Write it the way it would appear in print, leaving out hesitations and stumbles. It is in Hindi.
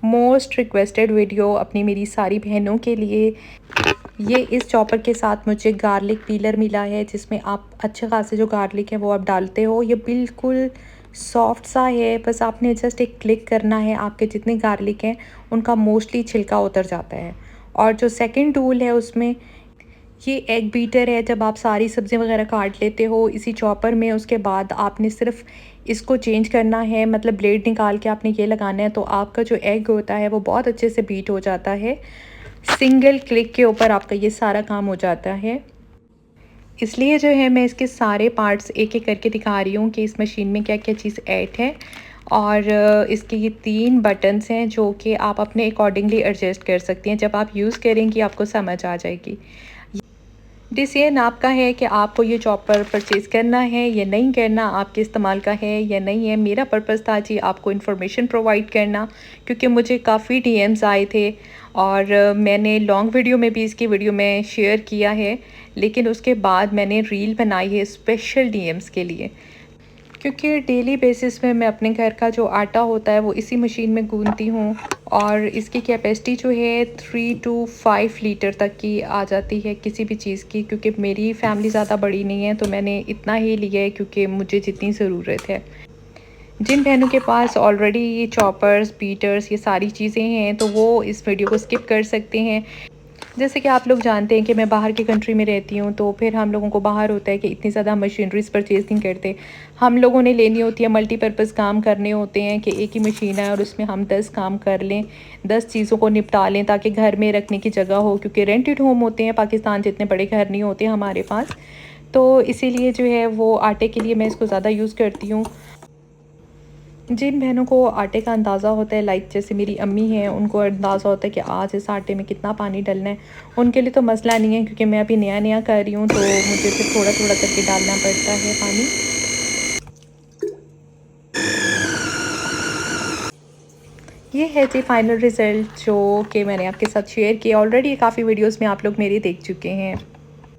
मोस्ट रिक्वेस्टेड वीडियो अपनी मेरी सारी बहनों के लिए। ये इस चॉपर के साथ मुझे गार्लिक पीलर मिला है, जिसमें आप अच्छे खासे जो गार्लिक है वो आप डालते हो। ये बिल्कुल सॉफ्ट सा है, बस आपने जस्ट एक क्लिक करना है, आपके जितने गार्लिक हैं उनका मोस्टली छिलका उतर जाता है। और जो सेकंड टूल है उसमें ये एग बीटर है। जब आप सारी सब्ज़ी वगैरह काट लेते हो इसी चॉपर में, उसके बाद आपने सिर्फ इसको चेंज करना है, मतलब ब्लेड निकाल के आपने ये लगाना है, तो आपका जो एग होता है वो बहुत अच्छे से बीट हो जाता है। सिंगल क्लिक के ऊपर आपका ये सारा काम हो जाता है। इसलिए जो है मैं इसके सारे पार्ट्स एक एक करके दिखा रही हूँ कि इस मशीन में क्या क्या चीज़ ऐड है। और इसके ये 3 बटन्स हैं जो कि आप अपने अकॉर्डिंगली एडजस्ट कर सकती हैं। जब आप यूज़ करेंगी आपको समझ आ जाएगी। डिसीजन आपका है कि आपको ये चॉपर परचेज़ करना है या नहीं करना, आपके इस्तेमाल का है या नहीं है। मेरा पर्पज़ था जी आपको इन्फॉर्मेशन प्रोवाइड करना, क्योंकि मुझे काफ़ी डीएम्स आए थे और मैंने लॉन्ग वीडियो में भी इसकी वीडियो में शेयर किया है, लेकिन उसके बाद मैंने रील बनाई है स्पेशल डीएम्स के लिए, क्योंकि डेली बेसिस में मैं अपने घर का जो आटा होता है वो इसी मशीन में गूंथती हूँ। और इसकी कैपेसिटी जो है 3 to 5 लीटर तक की आ जाती है किसी भी चीज़ की, क्योंकि मेरी फैमिली ज़्यादा बड़ी नहीं है तो मैंने इतना ही लिया है क्योंकि मुझे जितनी ज़रूरत है। जिन बहनों के पास ऑलरेडी ये चॉपर्स, बीटर्स, ये सारी चीज़ें हैं तो वो इस वीडियो को स्किप कर सकते हैं। जैसे कि आप लोग जानते हैं कि मैं बाहर की कंट्री में रहती हूँ, तो फिर हम लोगों को बाहर होता है कि इतनी ज़्यादा मशीनरीज़ परचेज़ नहीं करते। हम लोगों ने लेनी होती है, मल्टीपर्पज़ काम करने होते हैं कि एक ही मशीन है और उसमें हम 10 काम कर लें, 10 चीज़ों को निपटा लें ताकि घर में रखने की जगह हो, क्योंकि रेंटेड होम होते हैं पाकिस्तान जितने बड़े घर नहीं होते हमारे पास। तो इसीलिए जो है वो आटे के लिए मैं इसको ज़्यादा यूज़ करती हूँ। जिन बहनों को आटे का अंदाज़ा होता है, लाइक जैसे मेरी अम्मी हैं, उनको अंदाज़ा होता है कि आज इस आटे में कितना पानी डालना है, उनके लिए तो मसला नहीं है, क्योंकि मैं अभी नया नया कर रही हूँ तो मुझे फिर थोड़ा थोड़ा करके डालना पड़ता है पानी। ये है जी फाइनल रिज़ल्ट जो कि मैंने आपके साथ शेयर किया। ऑलरेडी काफ़ी वीडियोस में आप लोग मेरे देख चुके हैं।